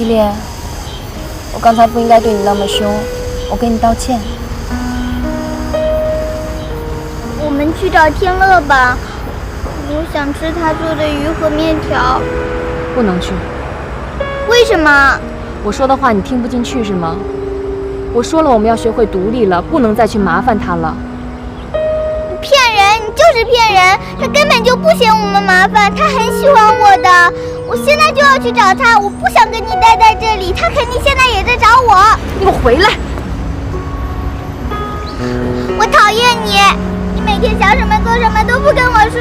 恋，我刚才不应该对你那么凶，我给你道歉。我们去找天乐吧，我想吃他做的鱼和面条。不能去。为什么？我说的话你听不进去是吗？我说了，我们要学会独立了，不能再去麻烦他了。你骗人，你就是骗人！他根本就不嫌我们麻烦，他很喜欢我的。我现在就要去找他，我不想跟你待在这里，他肯定现在也在找我。你给我回来！我讨厌你，你每天想什么做什么都不跟我说，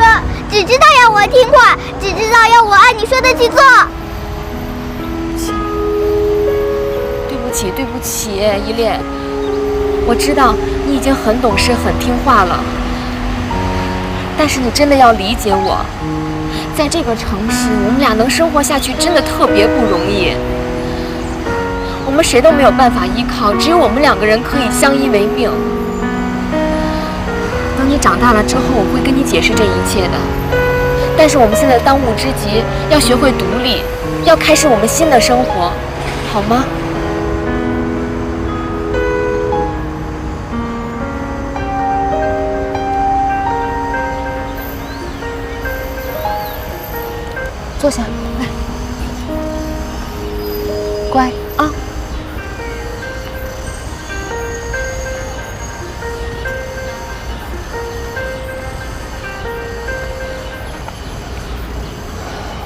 只知道要我听话，只知道要我按你说的去做。对不起，依恋，我知道你已经很懂事、很听话了，但是你真的要理解我，在这个城市，我们俩能生活下去真的特别不容易，我们谁都没有办法依靠，只有我们两个人可以相依为命。等你长大了之后，我会跟你解释这一切的，但是我们现在当务之急要学会独立，要开始我们新的生活，好吗？坐下来，乖啊。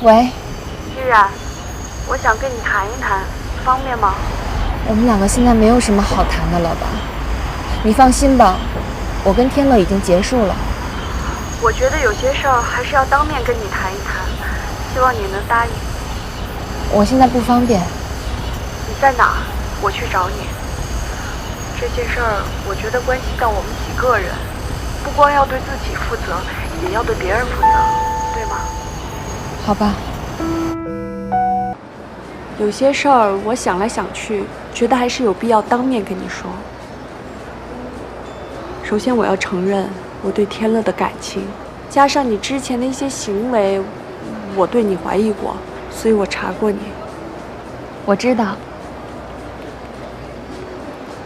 喂，依然，我想跟你谈一谈，方便吗？我们两个现在没有什么好谈的了吧？你放心吧，我跟天乐已经结束了。我觉得有些事儿还是要当面跟你谈一谈，希望你能答应。我现在不方便。你在哪儿？我去找你。这件事儿，我觉得关系到我们几个人，不光要对自己负责，也要对别人负责，对吗？好吧。有些事儿，我想来想去，觉得还是有必要当面跟你说。首先，我要承认我对天乐的感情，加上你之前的一些行为，我对你怀疑过，所以我查过你。我知道，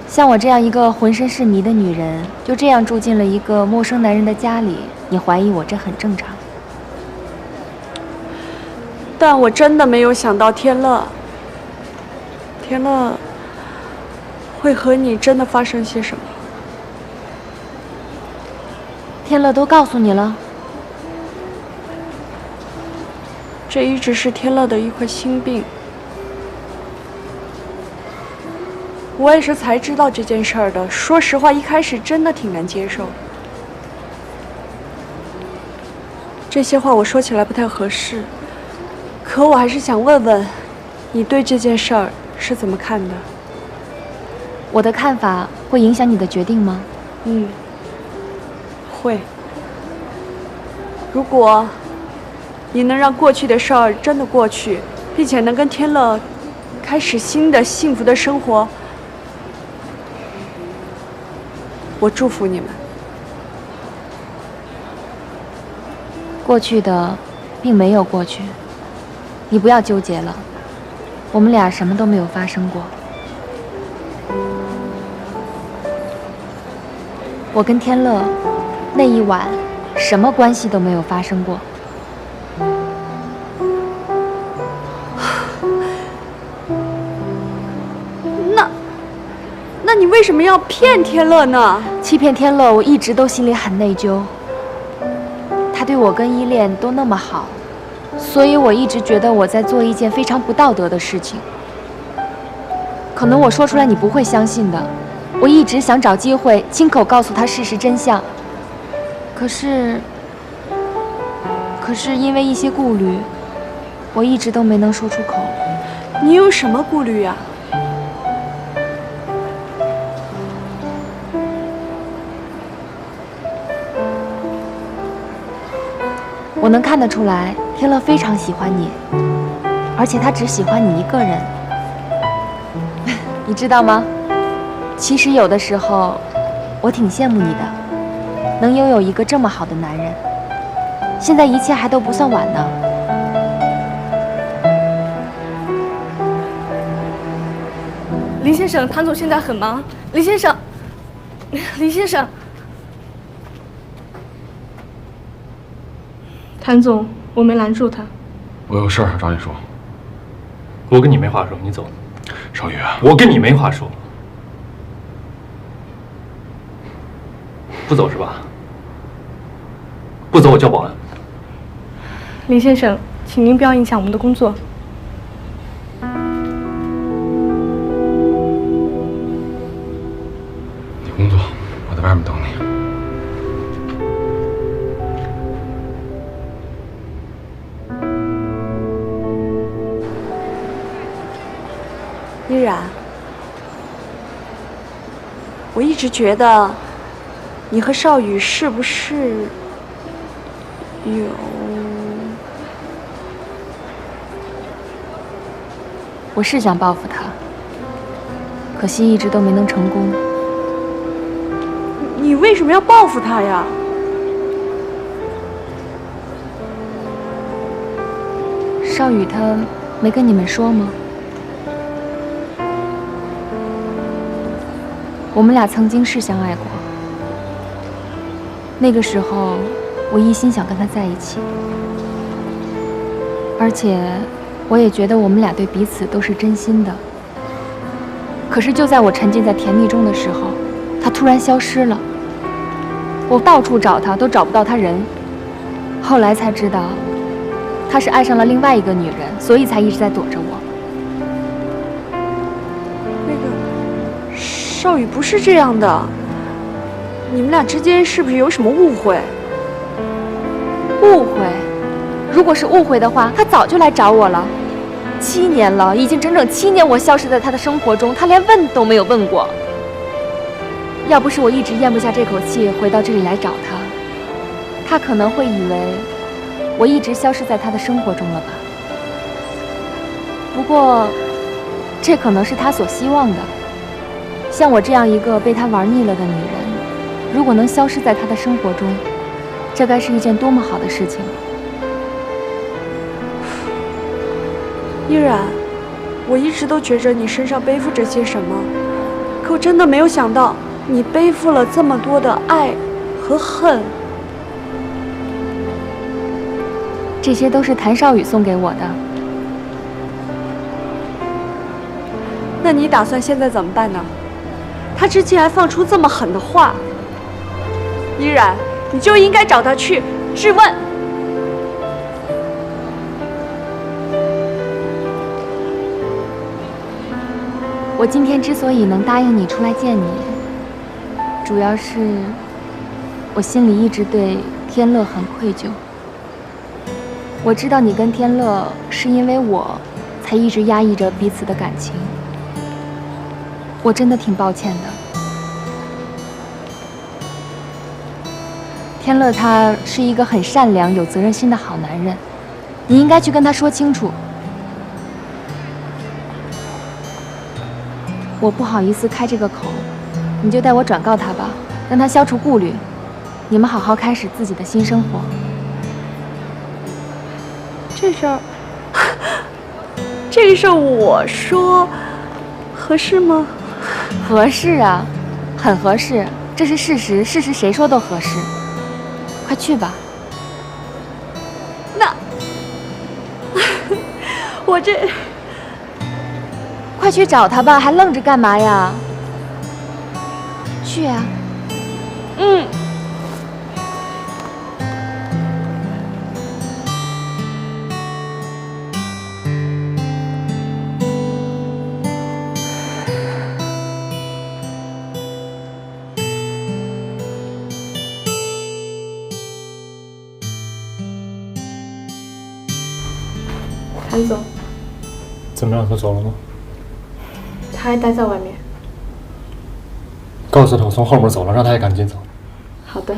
像我这样一个浑身是泥的女人，就这样住进了一个陌生男人的家里，你怀疑我，这很正常。但我真的没有想到天乐会和你真的发生些什么。天乐都告诉你了？这一直是天乐的一块心病。我也是才知道这件事儿的。说实话，一开始真的挺难接受。这些话我说起来不太合适，可我还是想问问，你对这件事儿是怎么看的？我的看法会影响你的决定吗？会。如果你能让过去的事儿真的过去，并且能跟天乐开始新的幸福的生活，我祝福你们。过去的并没有过去，你不要纠结了，我们俩什么都没有发生过。我跟天乐那一晚什么关系都没有发生过。那你为什么要骗天乐呢？欺骗天乐，我一直都心里很内疚。他对我跟依恋都那么好，所以我一直觉得我在做一件非常不道德的事情。可能我说出来你不会相信的，我一直想找机会亲口告诉他事实真相。可是因为一些顾虑，我一直都没能说出口。你有什么顾虑呀？我能看得出来，天乐非常喜欢你，而且他只喜欢你一个人。你知道吗？其实有的时候，我挺羡慕你的，能拥有一个这么好的男人。现在一切还都不算晚呢。林先生，谭总现在很忙。林先生，林先生，谭总，我没拦住他。我有事儿找你说。我跟你没话说，你走。少宇，我跟你没话说。不走是吧？不走我叫保安。林先生，请您不要影响我们的工作。你工作，我在外面等你。依然，我一直觉得你和少宇是不是有……我是想报复他，可惜一直都没能成功。你为什么要报复他呀？少宇他没跟你们说吗？我们俩曾经是相爱过，那个时候我一心想跟他在一起，而且我也觉得我们俩对彼此都是真心的。可是就在我沉浸在甜蜜中的时候，他突然消失了，我到处找他都找不到他人，后来才知道他是爱上了另外一个女人，所以才一直在躲着我。少宇不是这样的，你们俩之间是不是有什么误会？误会？如果是误会的话，他早就来找我了。7年了，已经整整7年，我消失在他的生活中，他连问都没有问过。要不是我一直咽不下这口气，回到这里来找他，他可能会以为我一直消失在他的生活中了吧。不过，这可能是他所希望的。像我这样一个被他玩腻了的女人，如果能消失在他的生活中，这该是一件多么好的事情。依然，我一直都觉着你身上背负着些什么，可我真的没有想到你背负了这么多的爱和恨。这些都是谭少宇送给我的。那你打算现在怎么办呢？他之前还放出这么狠的话，依然，你就应该找他去质问。我今天之所以能答应你出来见你，主要是我心里一直对天乐很愧疚。我知道你跟天乐是因为我才一直压抑着彼此的感情，我真的挺抱歉的。天乐他是一个很善良、有责任心的好男人，你应该去跟他说清楚。我不好意思开这个口，你就代我转告他吧，让他消除顾虑，你们好好开始自己的新生活。这个事儿我说合适吗？合适啊，很合适，这是事实，事实谁说都合适。快去吧。那我这……快去找他吧，还愣着干嘛呀？去啊。嗯。谭总，怎么样？他走了吗？他还待在外面。告诉他我从后门走了，让他也赶紧走。好的。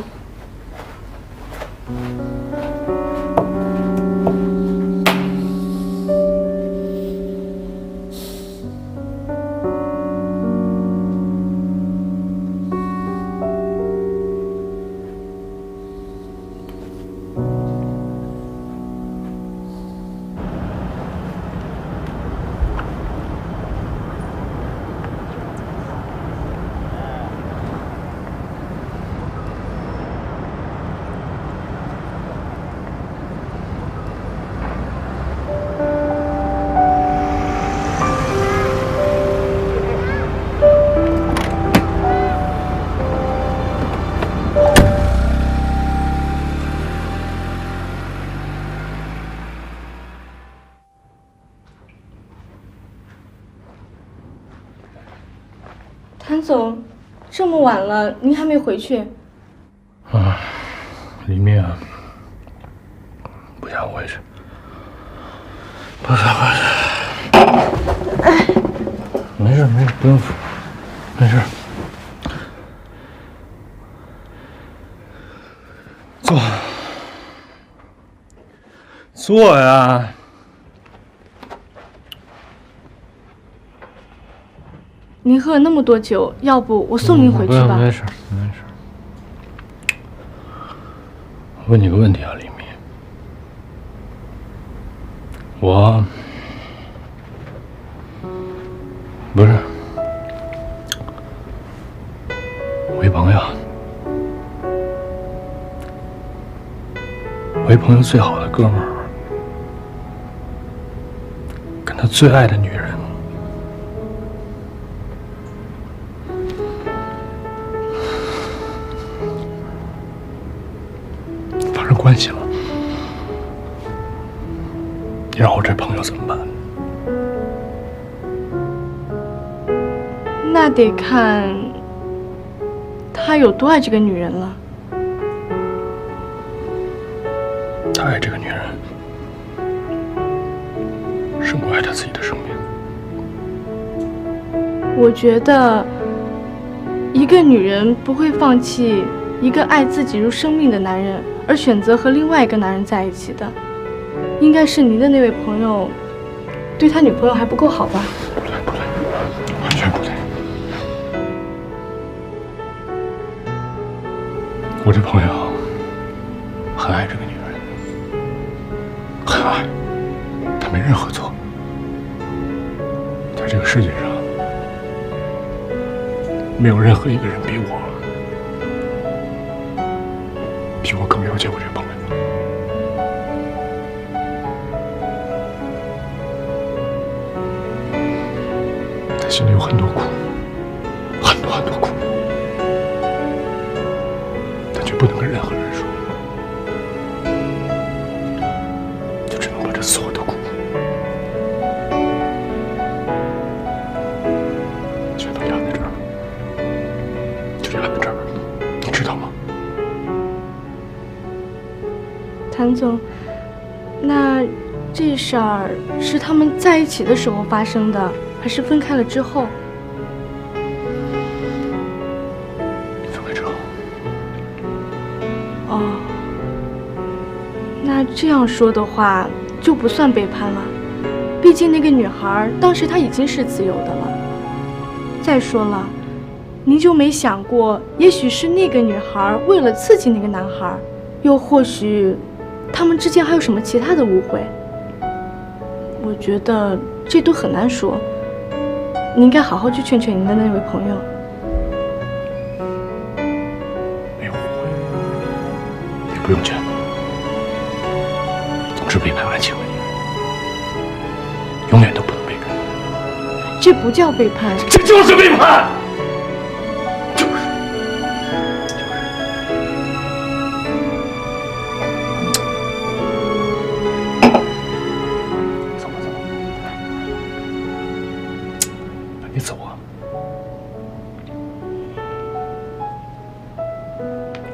谭总，这么晚了，您还没回去？啊，李密啊，不想回去。不是，没事，不用扶，没事。坐呀。您喝了那么多酒，要不我送您回去吧？没事。我问你个问题啊，李密，我一朋友，我一朋友最好的哥们儿，跟他最爱的女人发生关系了，你让我这朋友怎么办？那得看他有多爱这个女人了。他爱这个女人，胜过爱他自己的生命。我觉得，一个女人不会放弃一个爱自己如生命的男人，而选择和另外一个男人在一起的，应该是您的那位朋友，对他女朋友还不够好吧？不对，完全不对。我这朋友很爱这个女人，很爱，他没任何错。在这个世界上，没有任何一个人比我更了解我这个朋友。他心里有很多苦，很多苦，但却不能跟任何人说，就只能把这所有的苦全都压在这儿，就压在这儿，你知道吗？谭总，那这事儿是他们在一起的时候发生的，还是分开了之后？分开之后。哦，那这样说的话，就不算背叛了。毕竟那个女孩当时她已经是自由的了。再说了，您就没想过，也许是那个女孩为了刺激那个男孩，又或许他们之间还有什么其他的误会？我觉得这都很难说。你应该好好去劝劝您的那位朋友。没有误会，也不用劝。总之，背叛爱情的你，永远都不能被原谅。这不叫背叛，这就是背叛。你走啊！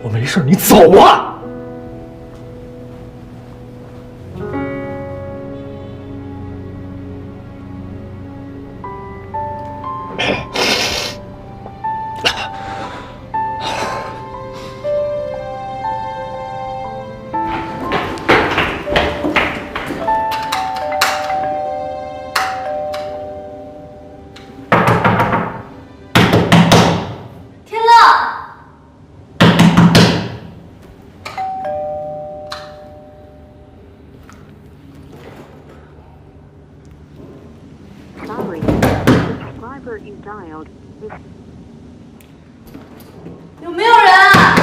我没事，你走啊！有没有人啊？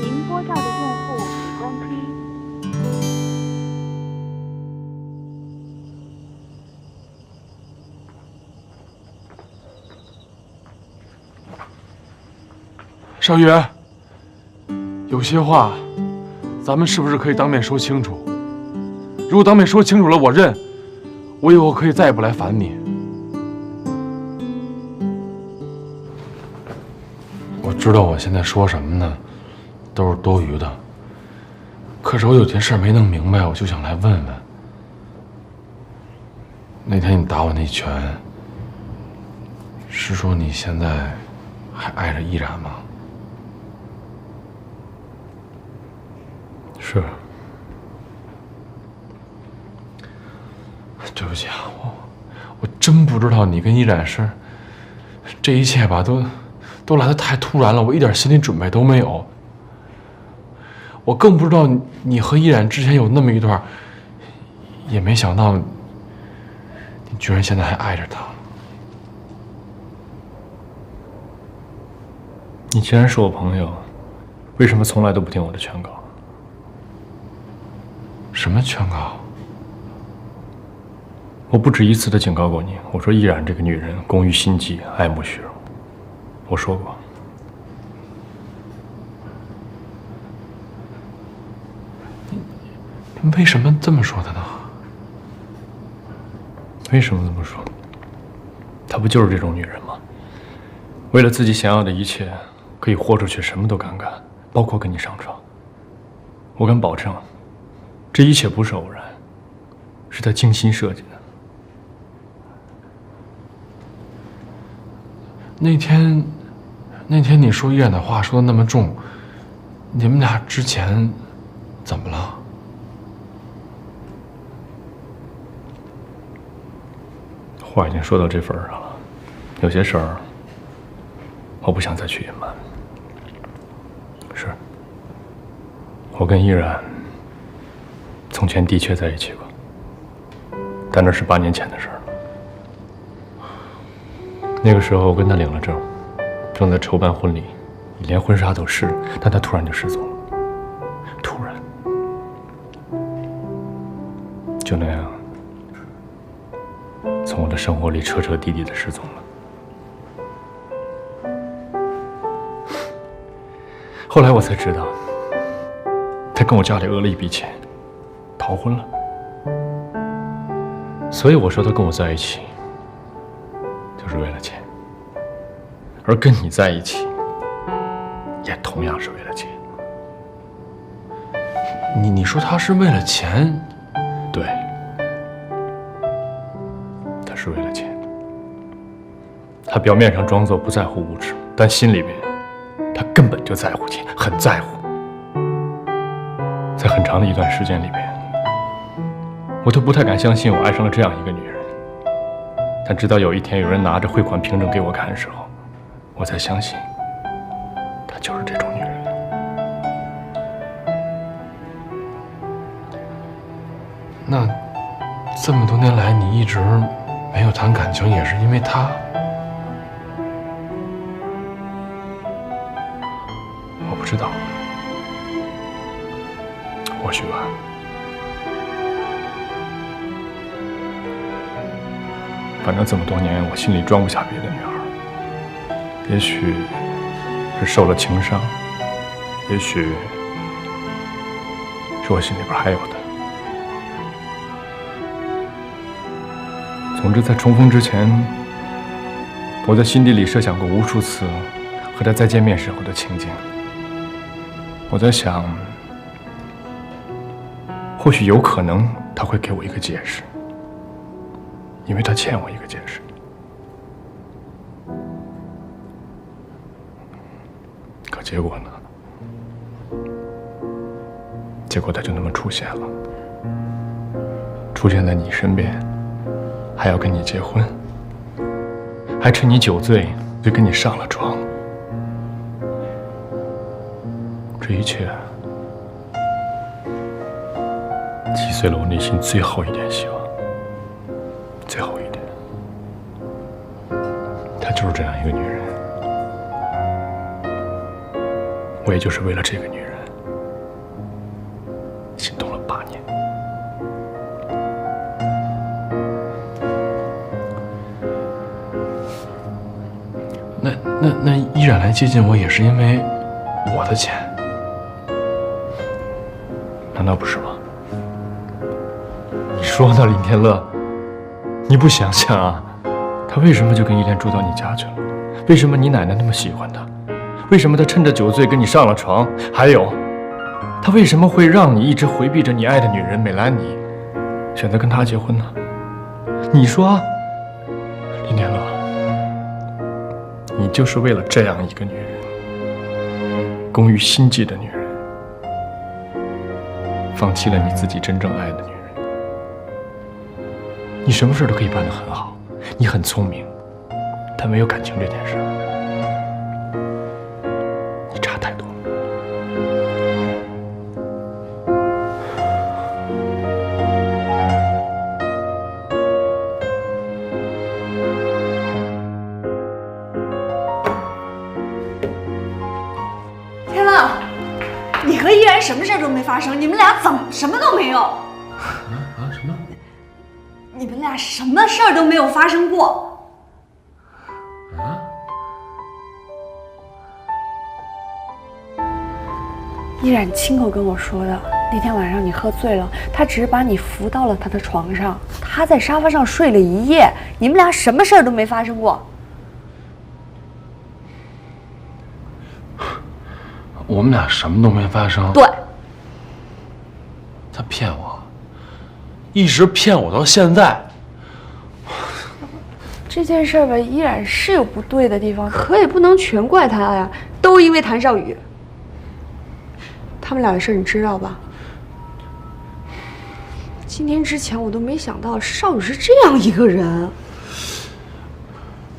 您拨叫的用户已关机。少宇，有些话，咱们是不是可以当面说清楚？如果当面说清楚了，我认，我以后可以再也不来烦你。我知道我现在说什么呢，都是多余的。可是我有件事没弄明白，我就想来问问。那天你打我那拳，是说你现在还爱着依然吗？是。对不起啊，我真不知道你跟依然是这一切吧，都来得太突然了，我一点心理准备都没有。我更不知道你和依然之前有那么一段，也没想到你居然现在还爱着他。你既然是我朋友，为什么从来都不听我的劝告？什么劝告？我不止一次的警告过你，我说依然这个女人工于心计，爱慕虚荣。我说过。你为什么这么说的呢？为什么这么说？她不就是这种女人吗？为了自己想要的一切，可以豁出去，什么都敢干，包括跟你上床。我敢保证，这一切不是偶然，是她精心设计的。那天你说依然的话说的那么重，你们俩之前怎么了？话已经说到这份上了，有些事儿我不想再去隐瞒。是，我跟依然从前的确在一起过，但那是8年前的事儿了。那个时候我跟他领了证，正在筹办婚礼，连婚纱都是，但他突然就失踪了，突然，就那样，从我的生活里彻彻底底的失踪了。后来我才知道，他跟我家里讹了一笔钱，逃婚了。所以我说他跟我在一起，就是为了钱，而跟你在一起，也同样是为了钱。你说他是为了钱？对，他是为了钱。他表面上装作不在乎物质，但心里面，他根本就在乎钱，很在乎。在很长的一段时间里边，我都不太敢相信我爱上了这样一个女人。但直到有一天有人拿着汇款凭证给我看的时候，我才相信，她就是这种女人。那这么多年来，你一直没有谈感情，也是因为她？我不知道，或许吧。反正这么多年，我心里装不下别的女孩。也许是受了情伤，也许是我心里边还有的。总之，在重逢之前，我在心底里设想过无数次和他再见面时候的情景。我在想，或许有可能他会给我一个解释，因为他欠我一个解释。可结果呢？结果他就那么出现了，出现在你身边，还要跟你结婚，还趁你酒醉就跟你上了床。这一切击碎了我内心最后一点希望，最后一点。她就是这样一个女人，我也就是为了这个女人心动了8年。那依然来接近我，也是因为我的钱，难道不是吗？你说呢，林天乐？你不想想啊，他为什么就跟依莲住到你家去了？为什么你奶奶那么喜欢他？为什么他趁着酒醉跟你上了床？还有，他为什么会让你一直回避着你爱的女人美兰妮，选择跟他结婚呢？你说，林天乐，你就是为了这样一个女人，工于心计的女人，放弃了你自己真正爱的女人。你什么事都可以办得很好，你很聪明，但没有感情这件事，你差太多了。天乐，你和依然什么事都没发生，你们俩怎么什么都没有？什么？你们俩什么事儿都没有发生过。依然亲口跟我说的，那天晚上你喝醉了，他只是把你扶到了他的床上，他在沙发上睡了一夜，你们俩什么事儿都没发生过。我们俩什么都没发生。对，他骗我，一直骗我到现在。这件事儿吧，依然是有不对的地方，可也不能全怪他呀，都因为谭少宇。他们俩的事你知道吧？今天之前我都没想到少宇是这样一个人。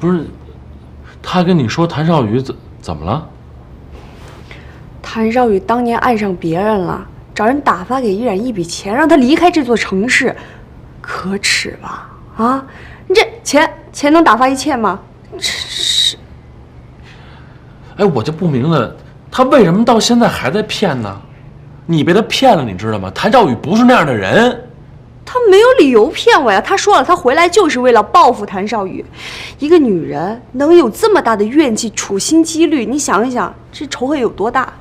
不是，他跟你说谭少宇怎么了？谭少宇当年爱上别人了，找人打发给依然一笔钱，让他离开这座城市，可耻吧？啊，你这钱能打发一切吗？是。哎，我就不明白，他为什么到现在还在骗呢？你被他骗了，你知道吗？谭少宇不是那样的人。他没有理由骗我呀！他说了，他回来就是为了报复谭少宇。一个女人能有这么大的怨气，处心积虑，你想一想，这仇恨有多大？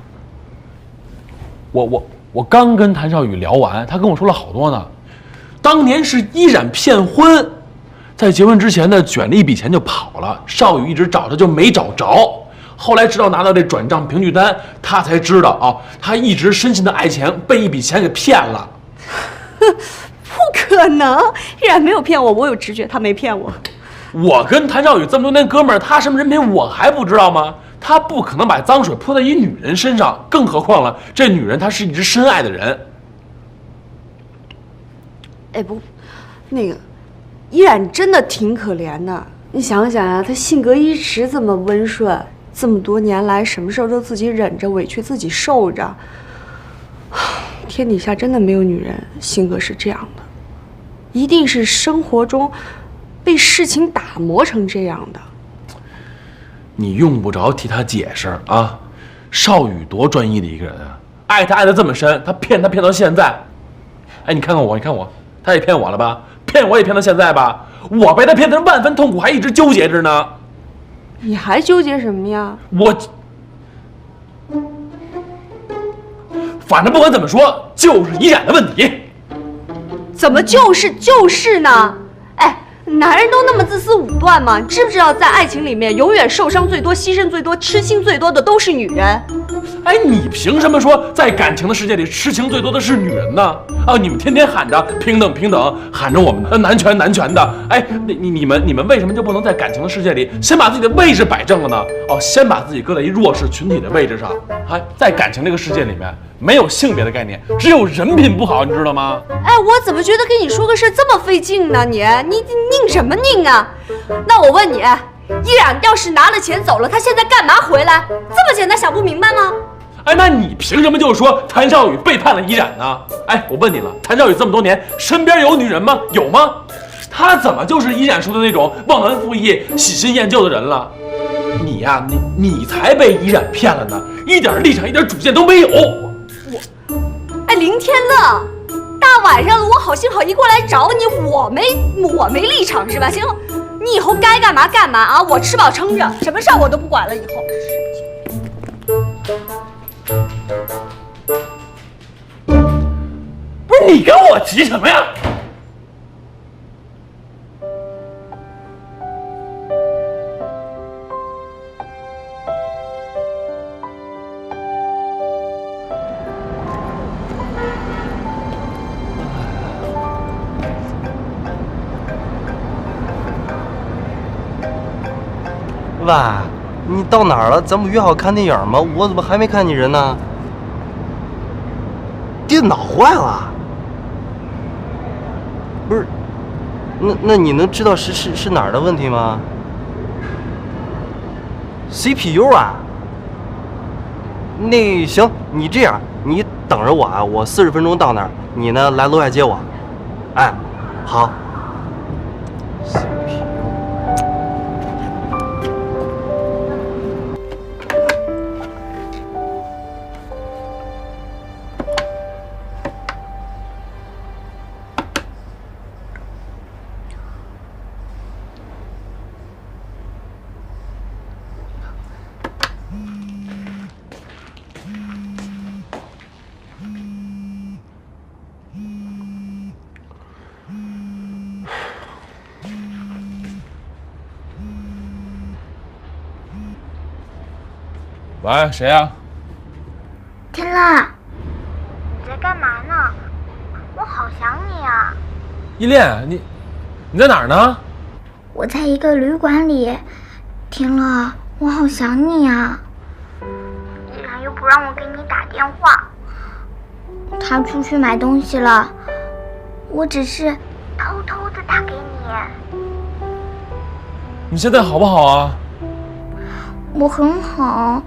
我刚跟谭少宇聊完，他跟我说了好多呢。当年是依然骗婚，在结婚之前呢，卷了一笔钱就跑了。少宇一直找他就没找着，后来直到拿到这转账凭据单，他才知道啊，他一直深信的爱钱被一笔钱给骗了。不可能，依然没有骗我，我有直觉，他没骗我。我跟谭少宇这么多年哥们儿，他什么人品我还不知道吗？他不可能把脏水泼在一女人身上，更何况了，这女人她是一直深爱的人。哎不，那个依然真的挺可怜的。你想想啊，他性格一直这么温顺，这么多年来什么事都自己忍着，委屈自己受着。天底下真的没有女人性格是这样的，一定是生活中被事情打磨成这样的。你用不着替他解释啊，少宇多专一的一个人啊，爱他爱得这么深，他骗到现在。哎，你看看我，他也骗我了吧？骗我也骗到现在吧？我被他骗得万分痛苦，还一直纠结着呢。你还纠结什么呀？反正不管怎么说，就是依然的问题。怎么就是呢？哎，男人都那么自私武断吗？你知不知道，在爱情里面，永远受伤最多、牺牲最多、痴心最多的都是女人？哎，你凭什么说在感情的世界里痴情最多的是女人呢？啊，你们天天喊着平等平等，喊着我们的男权的。哎，你们为什么就不能在感情的世界里先把自己的位置摆正了呢？哦，先把自己搁在一弱势群体的位置上。哎，在感情这个世界里面，没有性别的概念，只有人品不好，你知道吗？哎，我怎么觉得跟你说个事这么费劲呢？你拧什么拧啊？那我问你，依然要是拿了钱走了，他现在干嘛回来？这么简单想不明白吗？哎，那你凭什么就说谭少宇背叛了依然呢？哎，我问你了，谭少宇这么多年身边有女人吗？有吗？他怎么就是依然说的那种忘恩负义、喜新厌旧的人了？你呀，你才被依然骗了呢，一点立场、一点主见都没有。哎，林天乐，大晚上的我好心好意过来找你，我没立场是吧？行，你以后该干嘛干嘛啊！我吃饱撑着，什么事儿我都不管了。以后。不是你跟我急什么呀？喂，你到哪儿了？咱不约好看电影吗？我怎么还没看你人呢？电脑坏了？不是，那你能知道是哪儿的问题吗 ？CPU 啊？那行，你这样，你等着我啊，我40分钟到那儿，你呢来楼下接我。哎，好。喂，谁呀？天乐，你在干嘛呢？我好想你啊！依恋，你在哪儿呢？我在一个旅馆里。天乐，我好想你啊！依然又不让我给你打电话，他出去买东西了，我只是偷偷的打给你。你现在好不好啊？我很好，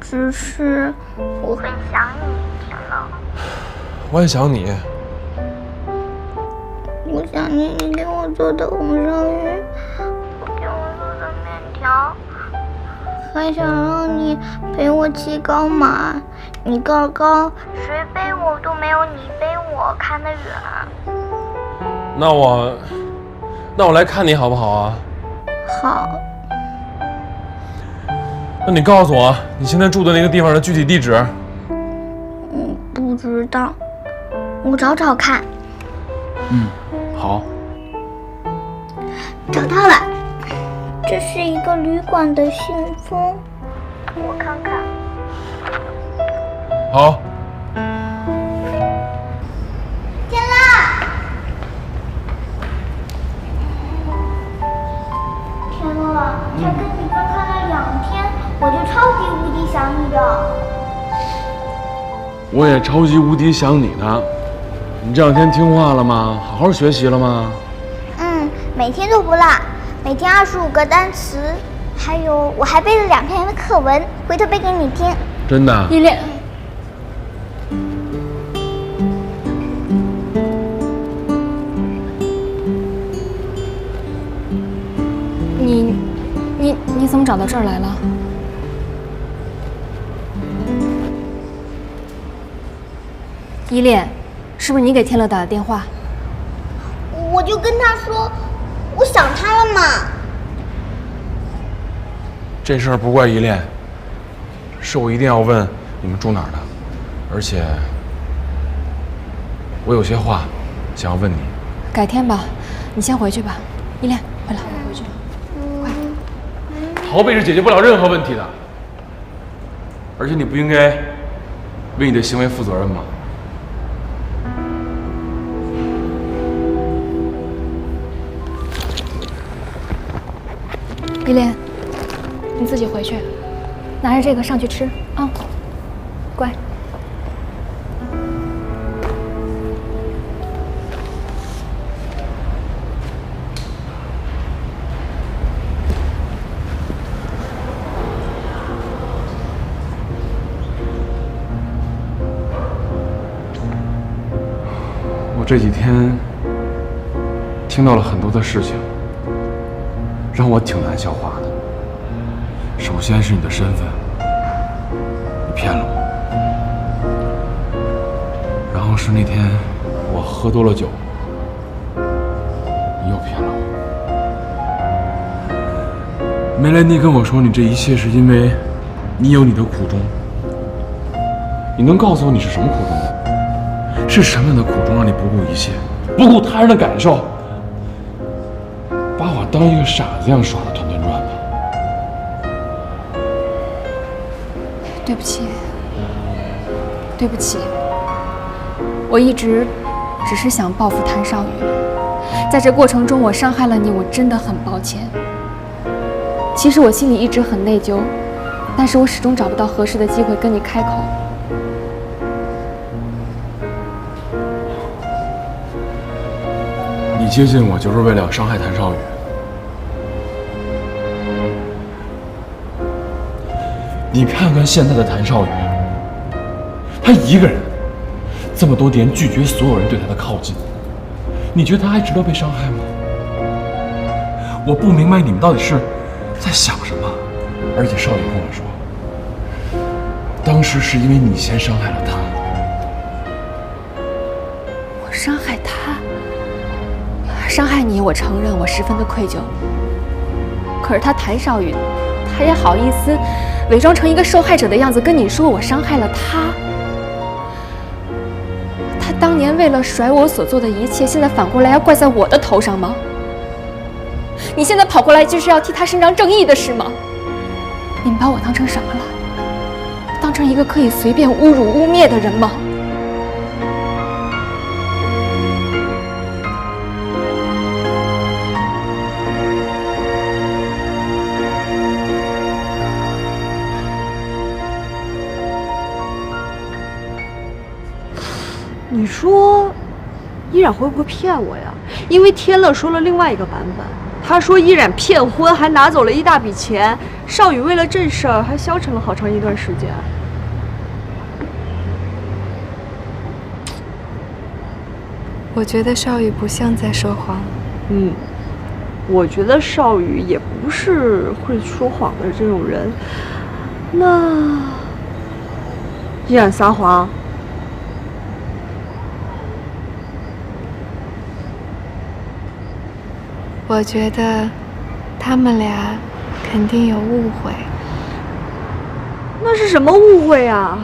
只是我很想你，天乐。我也想你。我想念你给我做的红烧鱼，给我做的面条，还想让你陪我骑高马。你个高，谁背我都没有你背我看得远。那我来看你好不好啊？好。那你告诉我你现在住的那个地方的具体地址。不知道，我找找看。好。找到了，这是一个旅馆的信封，我看看。好。天乐，天乐，才跟你分开了2天，我就超级无敌想你的。我也超级无敌想你呢。你这2天听话了吗？好好学习了吗？每天都不落，每天25个单词，还有我还背了2篇的课文，回头背给你听。真的？依恋，你怎么找到这儿来了？依恋，是不是你给天乐打的电话？我就跟他说，我想他了嘛。这事儿不怪依恋，是我一定要问你们住哪儿的，而且我有些话想要问你。改天吧，你先回去吧。依恋，回来，我回去了。逃避是解决不了任何问题的，而且你不应该为你的行为负责任吗？依恋，你自己回去，拿着这个上去吃啊，乖。我这几天听到了很多的事情，让我挺难消化的。首先是你的身份，你骗了我；然后是那天我喝多了酒，你又骗了我。梅兰妮跟我说，你这一切是因为你有你的苦衷，你能告诉我你是什么苦衷吗？是什么样的苦衷让你不顾一切，不顾他人的感受，把我当一个傻子一样耍得团团转吗？对不起，对不起，我一直只是想报复谭少宇，在这过程中我伤害了你，我真的很抱歉。其实我心里一直很内疚，但是我始终找不到合适的机会跟你开口。你接近我就是为了要伤害谭少宇。你看看现在的谭少宇，他一个人这么多年拒绝所有人对他的靠近，你觉得他还值得被伤害吗？我不明白你们到底是在想什么。而且少宇跟我说，当时是因为你先伤害了他。我伤害他，伤害你，我承认，我十分的愧疚。可是他谭少宇，他也好意思伪装成一个受害者的样子跟你说我伤害了他。他当年为了甩我所做的一切，现在反过来要怪在我的头上吗？你现在跑过来就是要替他伸张正义的是吗？你们把我当成什么了？当成一个可以随便侮辱污蔑的人吗？你说，依然会不会骗我呀？因为天乐说了另外一个版本，他说依然骗婚，还拿走了一大笔钱。少宇为了这事儿还消沉了好长一段时间。我觉得少宇不像在说谎。我觉得少宇也不是会说谎的这种人。那依然撒谎？我觉得他们俩肯定有误会。那是什么误会啊？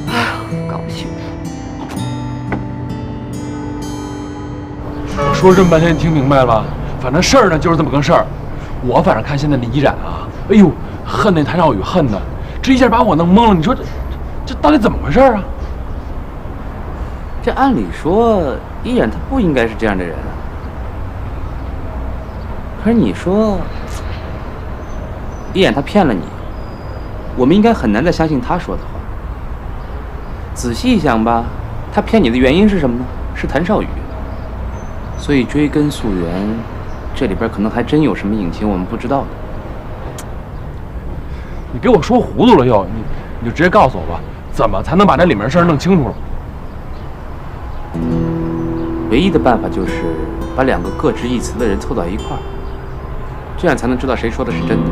哎呀，搞不清楚。我说这么半天，你听明白了？反正事儿呢就是这么个事儿。我反正看现在的依然啊，哎呦，恨那谭少宇恨的，这一下把我弄懵了。你说这到底怎么回事啊？这按理说，依然他不应该是这样的人啊。可是你说，依然他骗了你，我们应该很难再相信他说的话。仔细一想吧，他骗你的原因是什么呢？是谭少宇。所以追根溯源，这里边可能还真有什么隐情我们不知道的。你给我说糊涂了又，你就直接告诉我吧，怎么才能把这里面事儿弄清楚了？唯一的办法就是把两个各执一词的人凑到一块儿，这样才能知道谁说的是真的。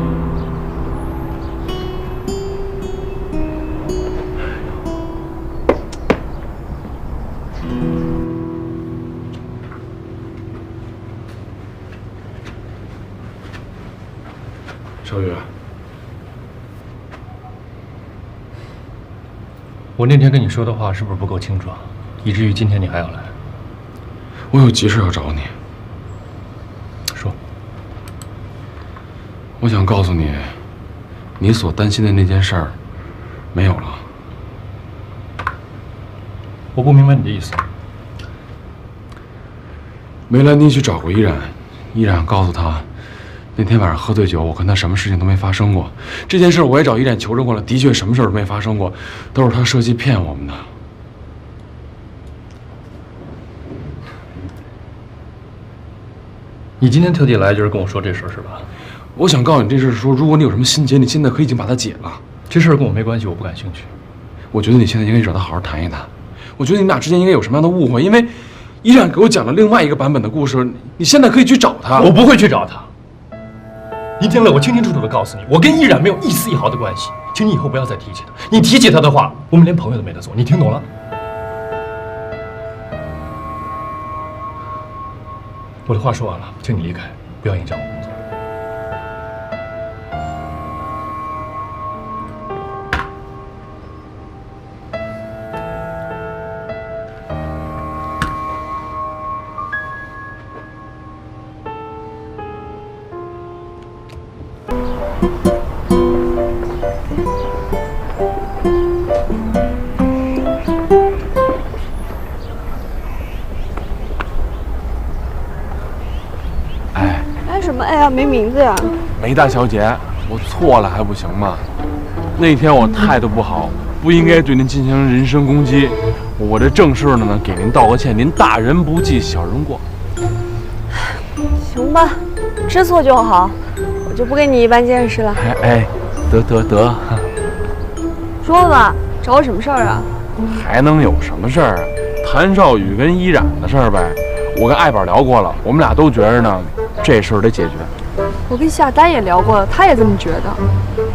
小雨，我那天跟你说的话是不是不够清楚啊？以至于今天你还要来？我有急事要找你。说。我想告诉你，你所担心的那件事儿没有了。我不明白你的意思。梅兰妮去找过依然，依然告诉他，那天晚上喝醉酒，我跟他什么事情都没发生过。这件事我也找依然求证过了，的确什么事儿都没发生过，都是他设计骗我们的。你今天特地来就是跟我说这事儿是吧？我想告诉你这事，说如果你有什么心结，你现在可以已经把它解了。这事儿跟我没关系，我不感兴趣。我觉得你现在应该找他好好谈一谈。我觉得你们俩之间应该有什么样的误会，因为依然给我讲了另外一个版本的故事，你现在可以去找他。我不会去找他。林天乐，我清清楚楚的告诉你，我跟依然没有一丝一毫的关系，请你以后不要再提起他。你提起他的话，我们连朋友都没得做。你听懂了？我的话说完了，请你离开，不要影响我工作。名字呀？梅大小姐，我错了还不行吗？那天我态度不好，不应该对您进行人身攻击。我这正式的呢，给您道个歉，您大人不计小人过。行吧，知错就好，我就不跟你一般见识了。哎，得，说吧，找我什么事儿啊？还能有什么事儿啊？谭少宇跟依然的事儿呗。我跟艾宝聊过了，我们俩都觉着呢，这事儿得解决。我跟夏丹也聊过了，他也这么觉得。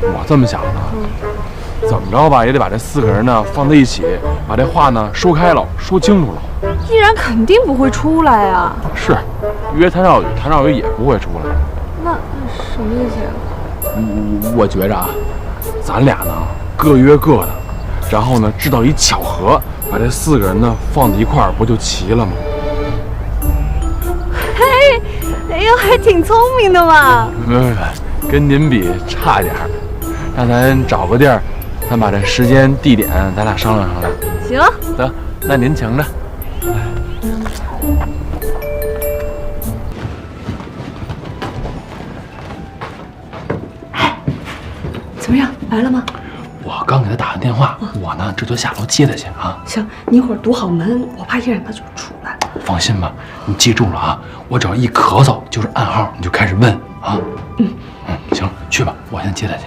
我这么想的，怎么着吧，也得把这4个人呢放在一起，把这话呢说开了，说清楚了。依然肯定不会出来啊。是，约谭少宇，谭少宇也不会出来。那什么意思呀？我觉着啊，咱俩呢各约各的，然后呢制造一巧合，把这4个人呢放在一块儿，不就齐了吗？嘿，哎呦，还挺聪明的嘛。没，跟您比差点儿。那咱找个地儿，咱把这时间地点咱俩商量商量。行，得，那您请着。怎么样，来了吗？我刚给他打完电话，我呢这就下楼接他去啊。行，你一会儿堵好门，我怕依然他就出来。放心吧，你记住了啊，我只要一咳嗽就是暗号，你就开始问啊。行，去吧，我先接他去。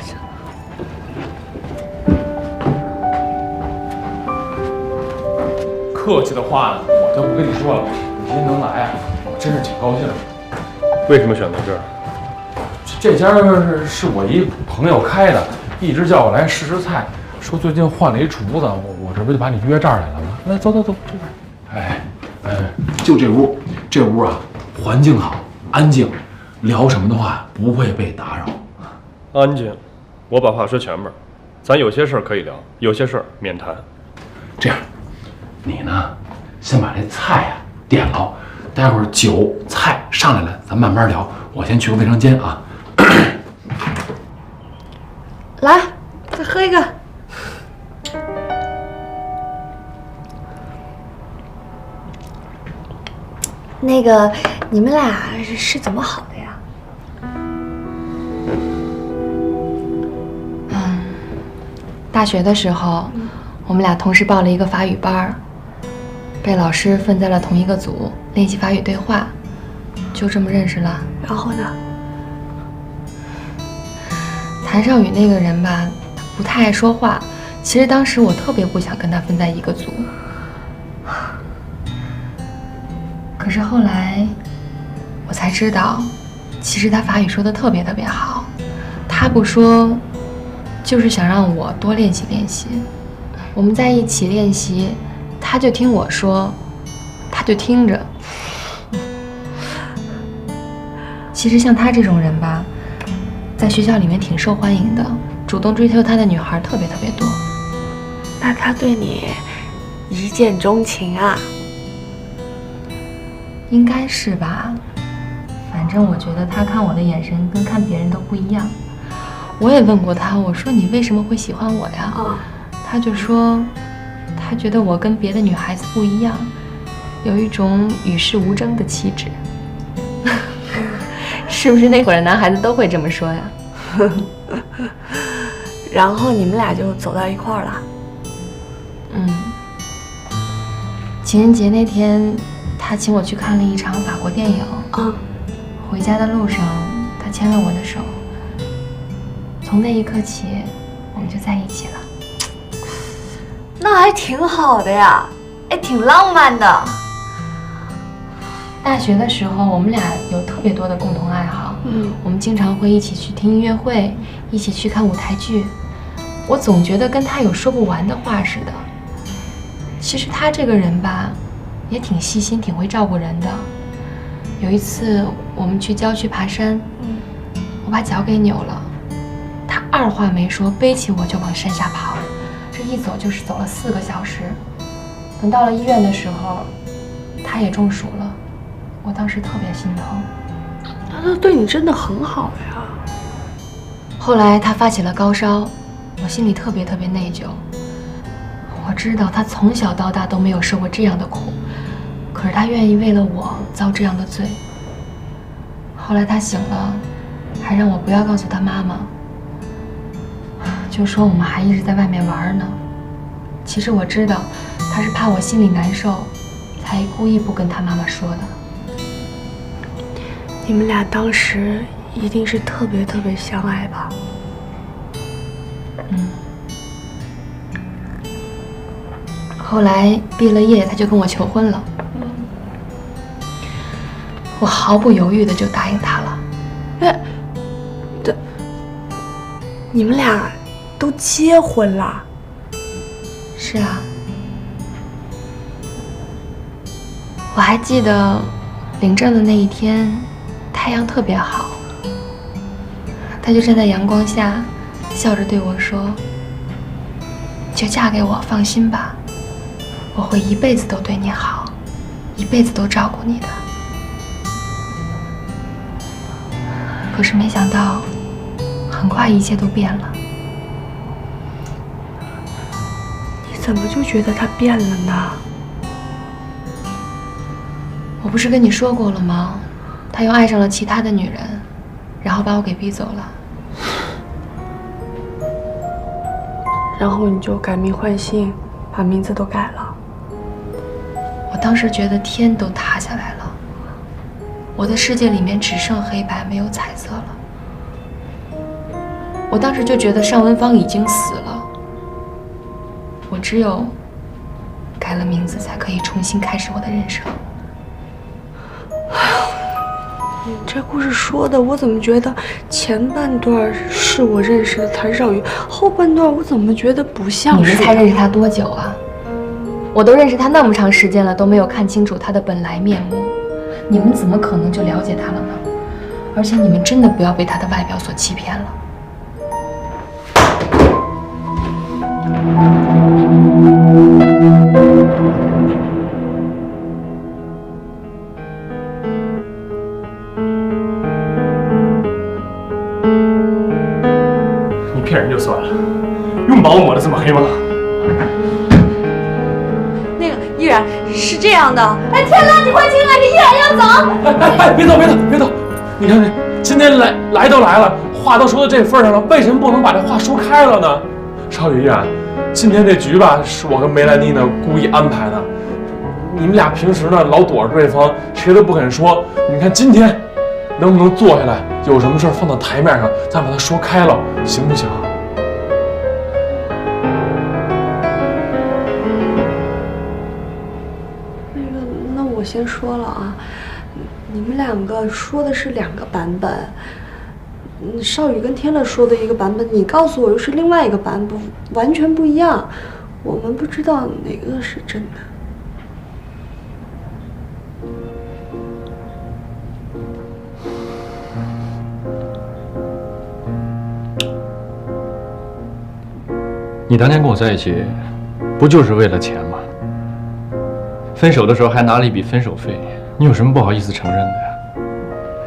客气的话呢，我就不跟你说了。你今天能来啊，我真是挺高兴的。为什么选择这儿？这家是我一朋友开的，一直叫我来试试菜，说最近换了一厨子，我这不就把你约这儿来了吗？来，走，这边。就这屋，这屋啊，环境好，安静，聊什么的话不会被打扰。安静，我把话说前面，咱有些事儿可以聊，有些事儿免谈。这样，你呢，先把这菜啊点了，待会儿酒菜上来了，咱慢慢聊。我先去个卫生间啊。来，再喝一个。那个，你们俩是怎么好的呀？大学的时候，我们俩同时报了一个法语班，被老师分在了同一个组，练习法语对话，就这么认识了。然后呢？谭少宇那个人吧，他不太爱说话。其实当时我特别不想跟他分在一个组，可是后来我才知道，其实他法语说的特别好。他不说，就是想让我多练习练习。我们在一起练习，他就听我说，他就听着。其实像他这种人吧，在学校里面挺受欢迎的，主动追求他的女孩特别多。那他对你一见钟情啊？应该是吧，反正我觉得他看我的眼神跟看别人都不一样。我也问过他，我说你为什么会喜欢我呀？他就说，他觉得我跟别的女孩子不一样，有一种与世无争的气质。是不是那会儿的男孩子都会这么说呀？然后你们俩就走到一块儿了。情人节那天，他请我去看了一场法国电影。回家的路上，他牵了我的手。从那一刻起，我们就在一起了。那还挺好的呀，哎，挺浪漫的。大学的时候，我们俩有特别多的共同爱好。我们经常会一起去听音乐会，一起去看舞台剧。我总觉得跟他有说不完的话似的。其实他这个人吧，也挺细心，挺会照顾人的。有一次我们去郊区爬山，我把脚给扭了，他二话没说，背起我就往山下跑，这一走就是走了4个小时。等到了医院的时候，他也中暑了，我当时特别心疼。那他对你真的很好呀。后来他发起了高烧，我心里特别内疚。我知道他从小到大都没有受过这样的苦，可是他愿意为了我遭这样的罪。后来他醒了，让我不要告诉他妈妈，就说我们还一直在外面玩呢。其实我知道，他是怕我心里难受，才故意不跟他妈妈说的。你们俩当时一定是特别特别相爱吧？后来毕了业，他就跟我求婚了。我毫不犹豫的就答应他了。你们俩都结婚了？是啊，我还记得领证的那一天，太阳特别好，他就站在阳光下，笑着对我说：“就嫁给我，放心吧，我会一辈子都对你好，一辈子都照顾你的。”可是没想到，很快一切都变了。你怎么就觉得他变了呢？我不是跟你说过了吗？他又爱上了其他的女人，然后把我给逼走了。然后你就改名换姓，把名字都改了。我当时觉得天都塌下来了。我的世界里面只剩黑白，没有彩色了。我当时就觉得尚文芳已经死了，我只有改了名字，才可以重新开始我的人生。你这故事说的，我怎么觉得前半段是我认识的谭少宇，后半段我怎么觉得不像是？你们才认识他多久啊？我都认识他那么长时间了，都没有看清楚他的本来面目。你们怎么可能就了解他了呢？而且你们真的不要被他的外表所欺骗了。你骗人就算了，用把我抹得这么黑吗？那个依然是这样的，哎，天蓝，你快进来，你依然要走。哎，别走！你看，今天来都来了，话都说到这份上了，为什么不能把这话说开了呢？少宇依然，今天这局吧，是我跟梅兰妮呢故意安排的。你们俩平时呢老躲着对方，谁都不肯说。你看今天能不能坐下来，有什么事放到台面上，咱把它说开了，行不行？那我先说了啊，你们两个说的是两个版本。少宇跟天乐说的一个版本，你告诉我又是另外一个版本，完全不一样。我们不知道哪个是真的。你当年跟我在一起，不就是为了钱吗？分手的时候还拿了一笔分手费，你有什么不好意思承认的呀？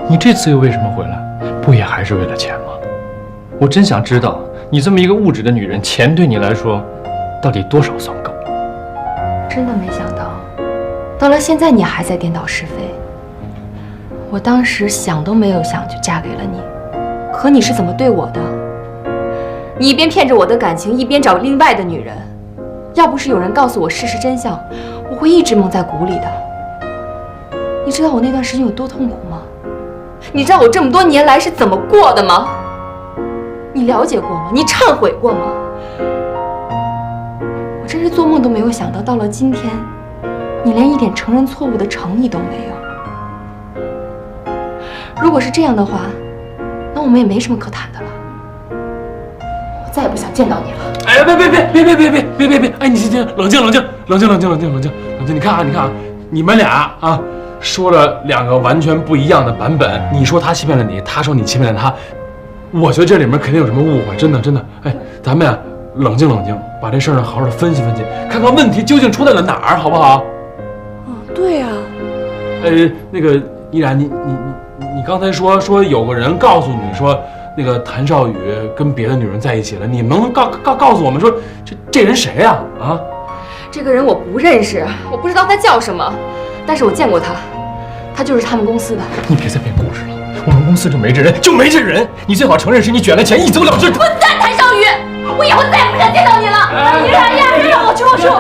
你这次又为什么回来？不也还是为了钱吗？我真想知道，你这么一个物质的女人，钱对你来说，到底多少算够？真的没想到，到了现在你还在颠倒是非。我当时想都没有想就嫁给了你，可你是怎么对我的？你一边骗着我的感情，一边找另外的女人。要不是有人告诉我事实真相，我会一直蒙在鼓里的。你知道我那段时间有多痛苦吗？你知道我这么多年来是怎么过的吗？你了解过吗？你忏悔过吗？我真是做梦都没有想到，到了今天，你连一点承认错误的诚意都没有。如果是这样的话，那我们也没什么可谈的了。我再也不想见到你了。哎，别！哎，你先冷静！你看啊，你们俩啊，说了两个完全不一样的版本。你说他欺骗了你，他说你欺骗了他。我觉得这里面肯定有什么误会，真的。哎，咱们呀，冷静，把这事儿呢好好的分析，看看问题究竟出在了哪儿，好不好？对呀。那个依然，你刚才说有个人告诉你说，那个谭少宇跟别的女人在一起了，你能告诉我们说这人谁呀？啊？这个人我不认识，我不知道他叫什么，但是我见过他，他就是他们公司的。你别再编故事了，我们公司就没这人，就没这人。你最好承认是你卷了钱，一走了之。混蛋谭少宇，我以后再也不想见到你了。依然，我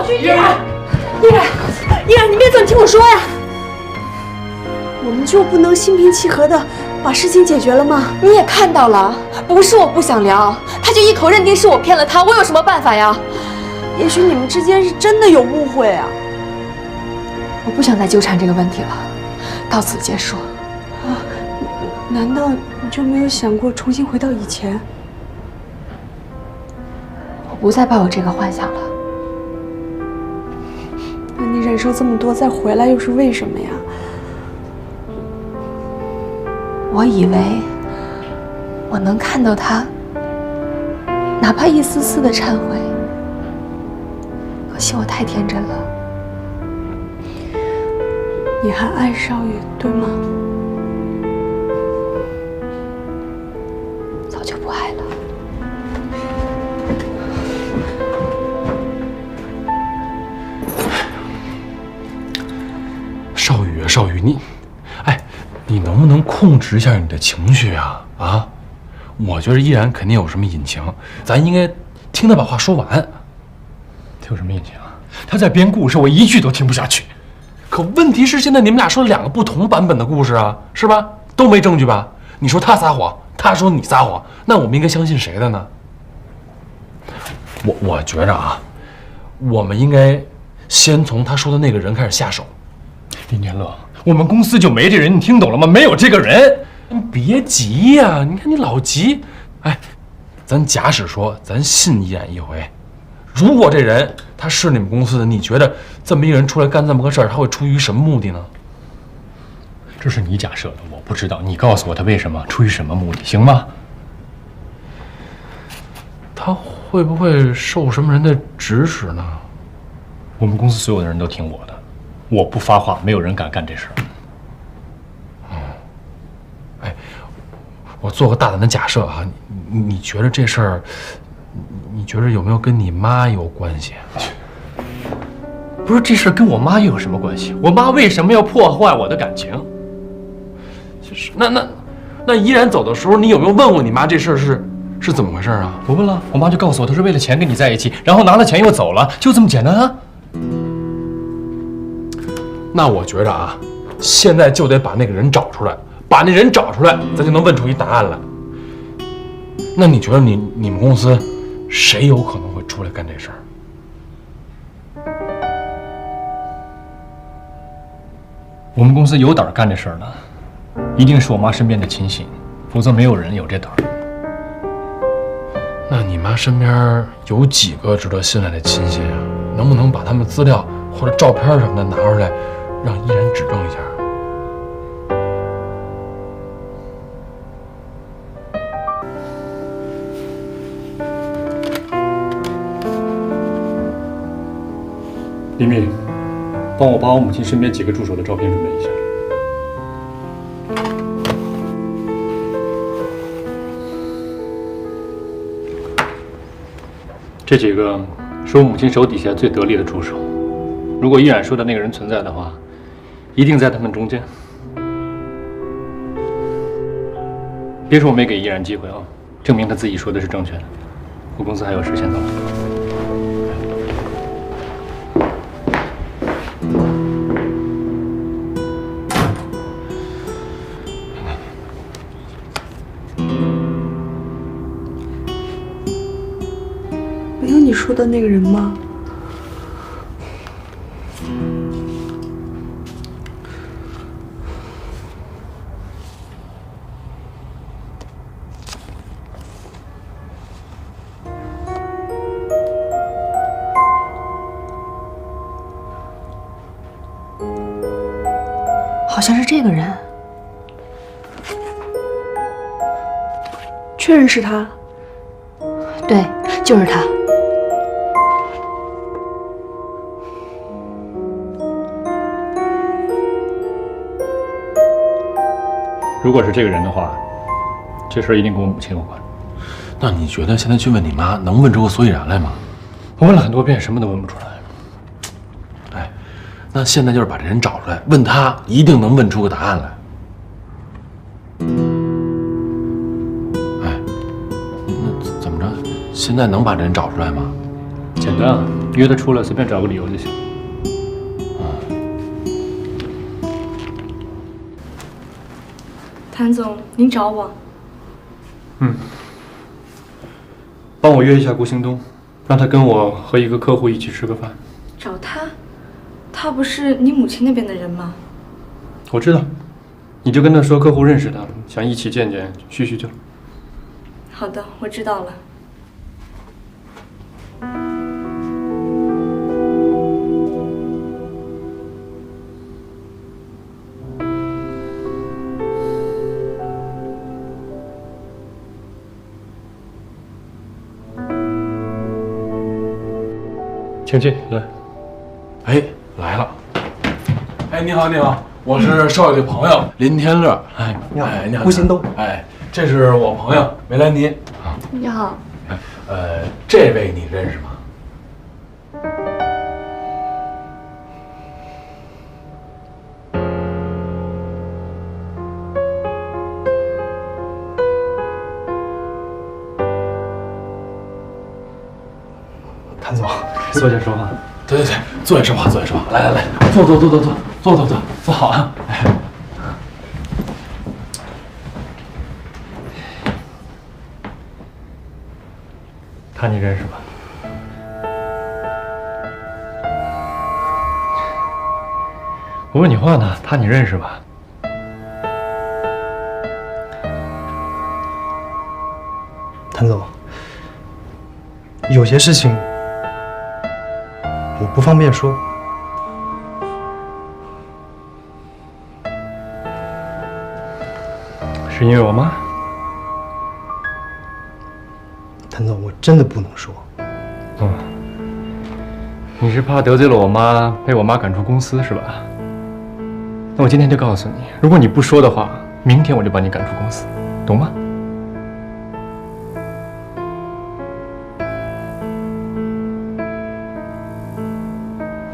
去，依然，你别走，你听我说呀。我们就不能心平气和的把事情解决了吗？你也看到了，不是我不想聊，他就一口认定是我骗了他，我有什么办法呀？也许你们之间是真的有误会啊。我不想再纠缠这个问题了，到此结束。难道你就没有想过重新回到以前？我不再抱有这个幻想了。那你忍受这么多再回来又是为什么呀？我以为我能看到他，哪怕一丝丝的忏悔。可惜我太天真了。你还爱少宇，对吗？早就不爱了。少宇，你能不能控制一下你的情绪啊？啊，我觉得依然肯定有什么隐情，咱应该听他把话说完。他有什么隐情啊？他在编故事，我一句都听不下去。可问题是，现在你们俩说了2个不同版本的故事啊，是吧？都没证据吧？你说他撒谎，他说你撒谎，那我们应该相信谁的呢？我觉着啊，我们应该先从他说的那个人开始下手。林天乐，我们公司就没这人，你听懂了吗？没有这个人。你别急呀，你看你老急。咱假使说咱信依然一回，如果这人他是你们公司的，你觉得这么一个人出来干这么个事儿，他会出于什么目的呢？这是你假设的，我不知道。你告诉我他为什么，出于什么目的，行吗？他会不会受什么人的指使呢？我们公司所有的人都听我的，我不发话，没有人敢干这事儿。我做个大胆的假设啊，你觉得这事儿，你觉得有没有跟你妈有关系？不是，这事儿跟我妈又有什么关系？我妈为什么要破坏我的感情？就是那依然走的时候，你有没有问过你妈这事儿是怎么回事啊？我问了，我妈就告诉我，她是为了钱跟你在一起，然后拿了钱又走了，就这么简单啊。那我觉着啊，现在就得把那个人找出来。把那人找出来，咱就能问出一答案来。那你觉得你们公司谁有可能会出来干这事儿？我们公司有胆干这事儿的，一定是我妈身边的亲信，否则没有人有这胆。那你妈身边有几个值得信赖的亲信啊？能不能把他们资料或者照片什么的拿出来，让依然指证一下？李敏，帮我把我母亲身边几个助手的照片准备一下。这几个是我母亲手底下最得力的助手，如果依然说的那个人存在的话，一定在他们中间。别说我没给依然机会啊，证明他自己说的是正确的。我公司还有事先走了。没有你说的那个人吗？好像是这个人。确认是他。对，就是他。如果是这个人的话，这事儿一定跟我母亲有关。那你觉得现在去问你妈，能问出个所以然来吗？我问了很多遍，什么都问不出来。那现在就是把这人找出来，问他，一定能问出个答案来。现在能把人找出来吗？简单啊，约他出来，随便找个理由就行。谭总，您找我？帮我约一下顾兴东，让他跟我和一个客户一起吃个饭。找他？他不是你母亲那边的人吗？我知道，你就跟他说客户认识他，想一起见见叙叙旧。好的，我知道了。请进，来。哎，来了。哎，你好，你好，我是少爷的朋友林天乐。哎，你好，你好，顾兴东。哎，这是我朋友梅兰妮。你好。这位你认识吗？谭总，坐下说话。对，坐下说话，坐下说话。来，坐好啊。哎，他你认识吧？我问你话呢，他你认识吧？谭总，有些事情我不方便说。是因为我妈？谭总，我真的不能说。你是怕得罪了我妈，被我妈赶出公司是吧？那我今天就告诉你，如果你不说的话，明天我就把你赶出公司，懂吗？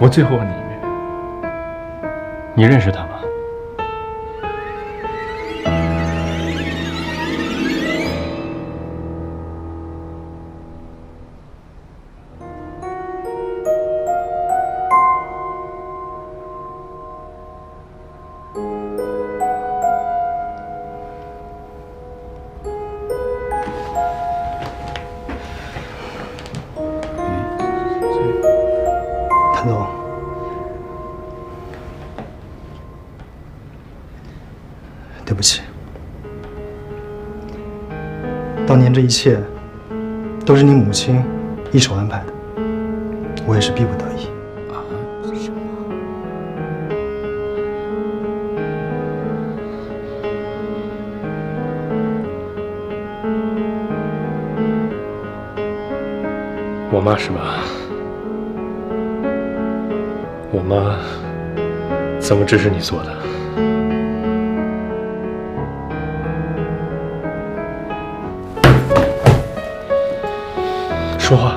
我最后问你一遍，你认识他吗？谭总，对不起，当年这一切都是你母亲一手安排的，我也是逼不得已。什么？我妈是吧？我妈怎么支持你做的？说话。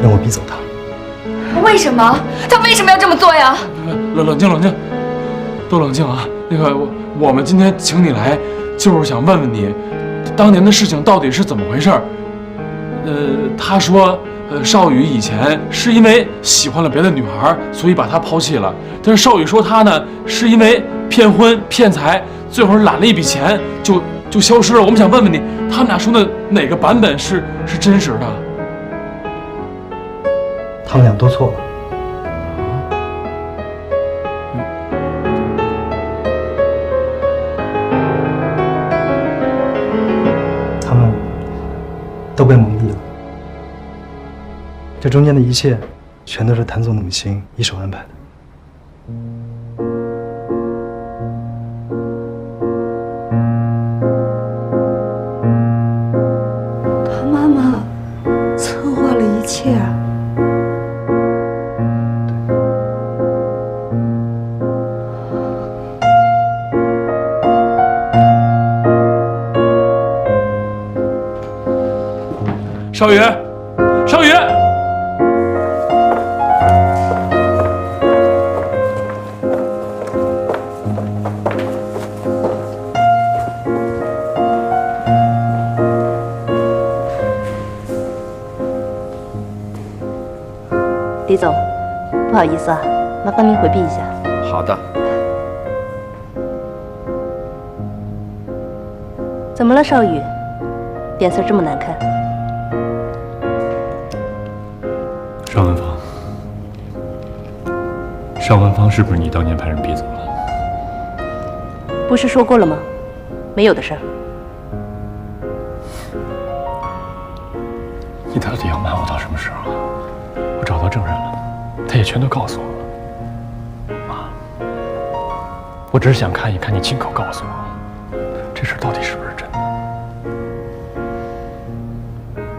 让我逼走他。为什么？他为什么要这么做呀？冷静，都冷静啊！那个，我们今天请你来，就是想问问你，当年的事情到底是怎么回事？他说，少宇以前是因为喜欢了别的女孩，所以把她抛弃了。但是少宇说他呢，是因为骗婚骗财，最后揽了一笔钱就消失了。我们想问问你，他们俩说的哪个版本是真实的？他们俩都错了。他们都被蒙蔽了。这中间的一切，全都是谭总的母亲一手安排的。他妈妈策划了一切。少宇，不好意思啊，麻烦您回避一下。好的。怎么了，少宇？脸色这么难看。尚文芳是不是你当年派人逼走了？不是说过了吗？没有的事儿。你到底要瞒我到什么时候啊？我找到证人了，他也全都告诉我了。妈，我只是想看一看你亲口告诉我，这事到底是不是真的？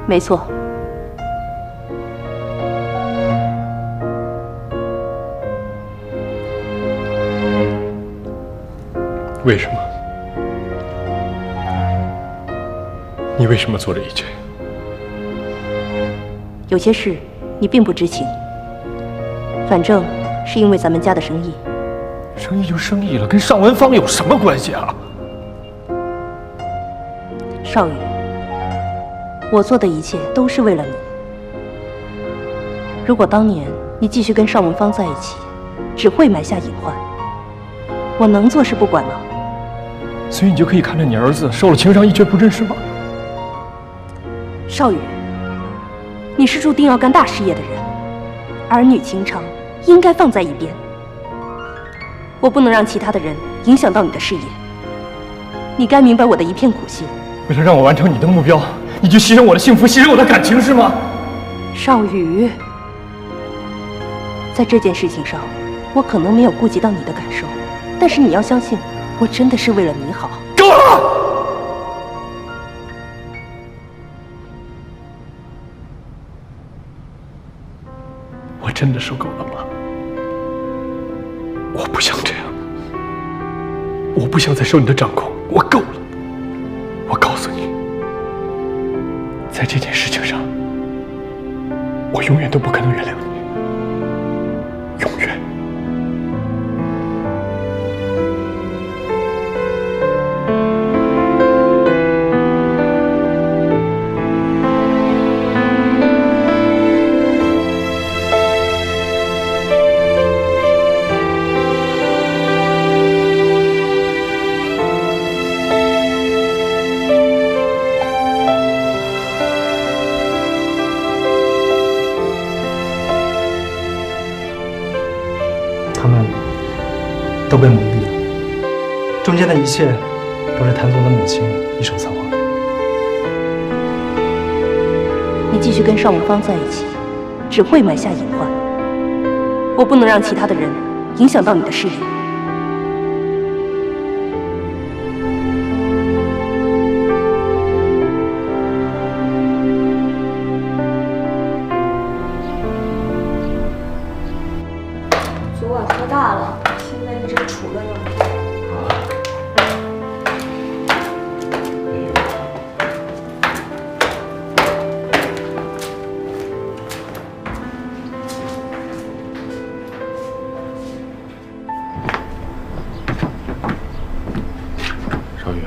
没错。为什么？你为什么做这一切？有些事你并不知情，反正是因为咱们家的生意。生意就生意了，跟尚文芳有什么关系啊？少宇，我做的一切都是为了你。如果当年你继续跟尚文芳在一起，只会埋下隐患。我能坐视不管吗？所以你就可以看着你儿子受了情伤一蹶不振是吗？少宇，你是注定要干大事业的人，儿女情长应该放在一边。我不能让其他的人影响到你的事业，你该明白我的一片苦心。为了让我完成你的目标，你就牺牲我的幸福，牺牲我的感情是吗？少宇，在这件事情上，我可能没有顾及到你的感受，但是你要相信，我真的是为了你好。够了！我真的受够了吗？我不想这样，我不想再受你的掌控，我够了。我告诉你，在这件事情上，我永远都不可能原谅你，永远。他们都被蒙蔽了，中间的一切都是谭总的母亲一手策划的。你继续跟尚文芳在一起，只会埋下隐患。我不能让其他的人影响到你的事业。昨晚喝大了，现在一直杵在那里。小雨，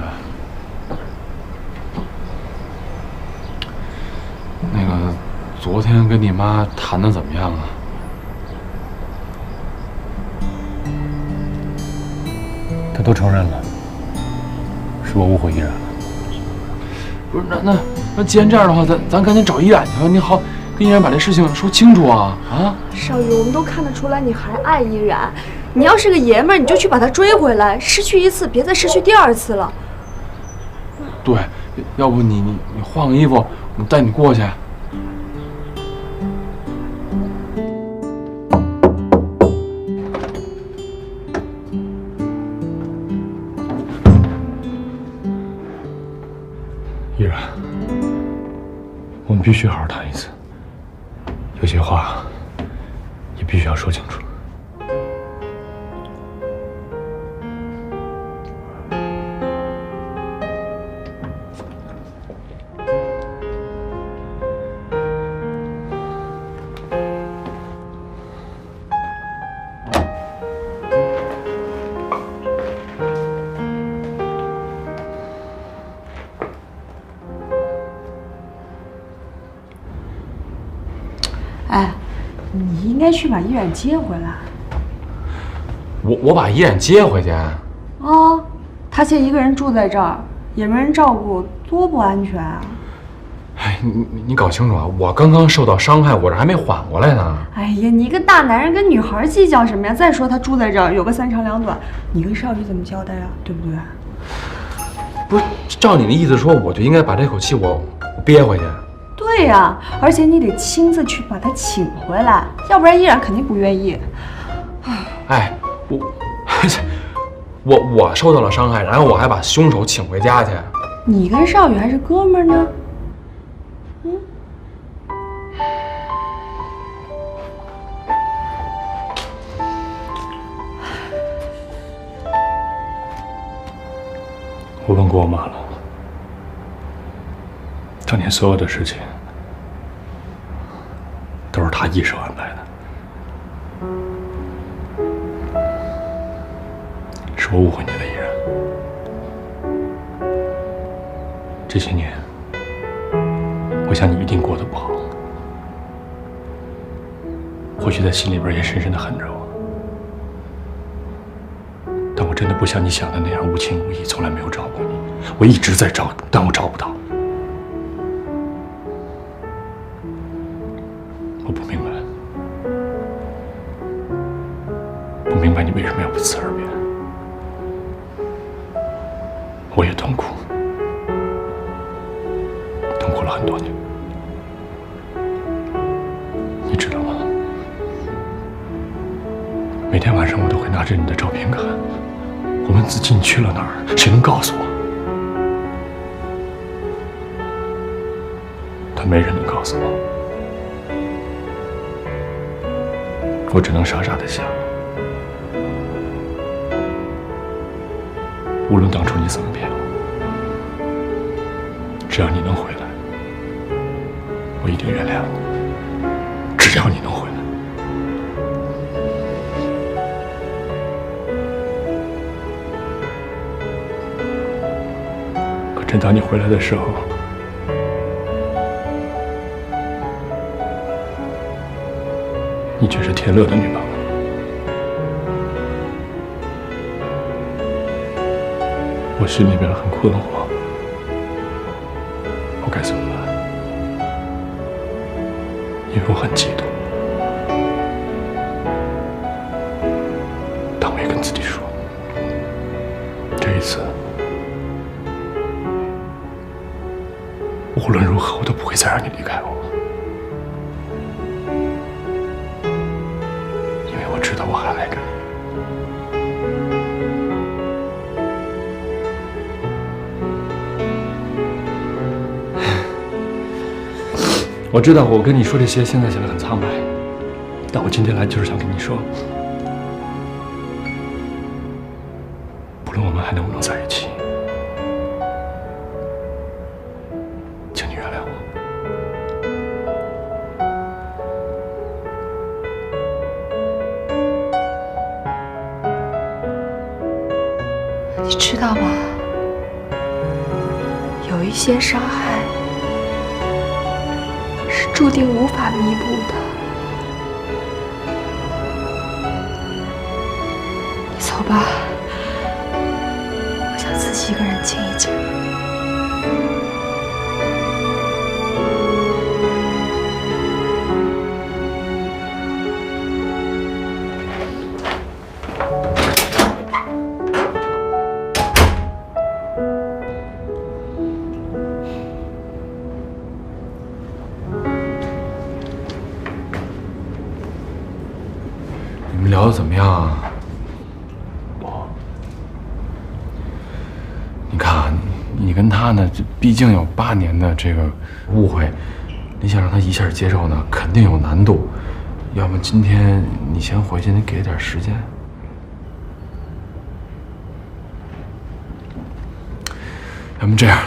那个昨天跟你妈谈的怎么样啊？他都承认了，是我误会依然了。不是，那既然这样的话，咱赶紧找依然去吧，你好跟依然把这事情说清楚啊！啊，少宇，我们都看得出来你还爱依然。你要是个爷们儿，你就去把她追回来。失去一次，别再失去第二次了。对，要不你换个衣服，我带你过去。依然，我们必须好好谈一次，有些话也必须要说清楚。哎，你应该去把依然接回来。我把依然接回去？哦，他现在一个人住在这儿，也没人照顾，多不安全啊！哎，你搞清楚啊！我刚刚受到伤害，我这还没缓过来呢。哎呀，你一个大男人跟女孩计较什么呀？再说他住在这儿，有个三长两短，你跟少宇怎么交代呀？对不对？不是，照你的意思说，我就应该把这口气我憋回去。对呀，而且你得亲自去把他请回来，要不然依然肯定不愿意。哎，我受到了伤害，然后我还把凶手请回家去。你跟少宇还是哥们儿呢？我问过我妈了，当年所有的事情都是她一手安排的，是我误会你了，依然。这些年，我想你一定过得不好，或许在心里边也深深的恨着我。但我真的不像你想的那样无情无义，从来没有找过你。我一直在找，但我找不到。我不明白，不明白你为什么要不辞而别。我也痛苦，痛苦了很多年。你知道吗？每天晚上我都会拿着你的照片看。我问自己你去了哪儿？谁能告诉我？但没人能告诉我，我只能傻傻的想，无论当初你怎么骗我，只要你能回来，我一定原谅你。只要你能回来。正当你回来的时候，你却是田乐的女朋友。我心里边很困惑，我该怎么办？因为我很嫉妒，但我也跟自己说，这一次无论如何，我都不会再让你离开我，因为我知道我还爱着你。我知道我跟你说这些，现在显得很苍白，但我今天来就是想跟你说，不论我们还能不能在一起，请你原谅我。你知道吗？有一些伤害是注定无法弥补的。你走吧，我想自己一个人静一静。你们聊得怎么样啊？你看啊，你跟他呢，这毕竟有8年的这个误会，你想让他一下接受呢，肯定有难度。要么今天你先回去，你给点时间。要么这样，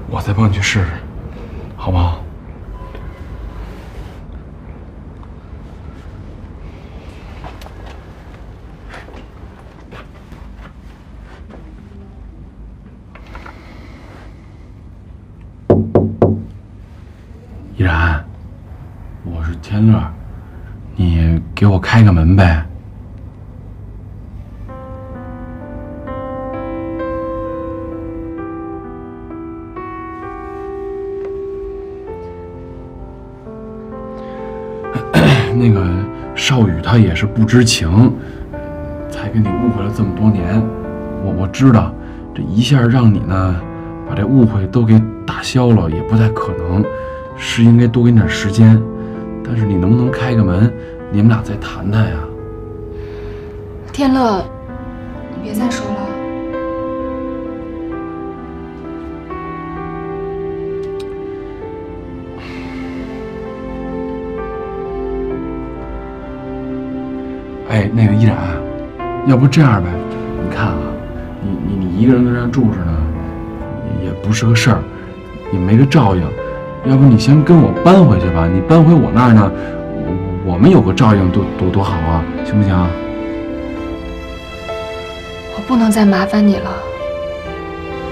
我再帮你去试试，好不好？依然，我是天乐，给我开个门呗。那个少宇他也是不知情，才给你误会了这么多年。我知道，这一下让你呢把这误会都给打消了也不太可能，是应该多给你点时间。但是你能不能开个门，你们俩再谈谈呀？天乐，你别再说了。哎，那个依然，要不这样呗？你看啊，你一个人跟这儿住着呢，也不是个事儿，也没个照应。要不你先跟我搬回去吧？你搬回我那儿呢，我们有个照应多好啊，行不行？我不能再麻烦你了。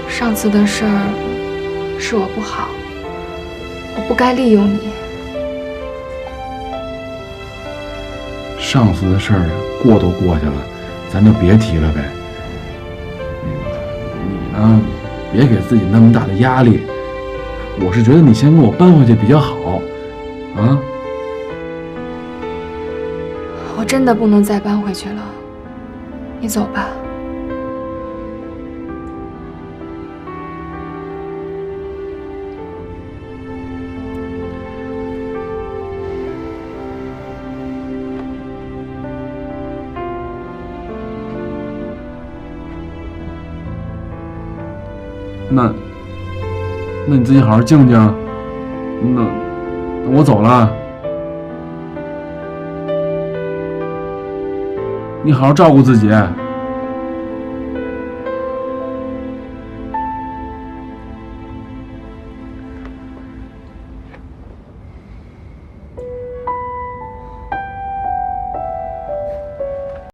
上次的事儿是我不好，我不该利用你。上次的事儿过都过去了，咱就别提了呗。你呢，别给自己那么大的压力。我是觉得你先跟我搬回去比较好，啊？我真的不能再搬回去了，你走吧。那你自己好好静静。那我走了，你好好照顾自己。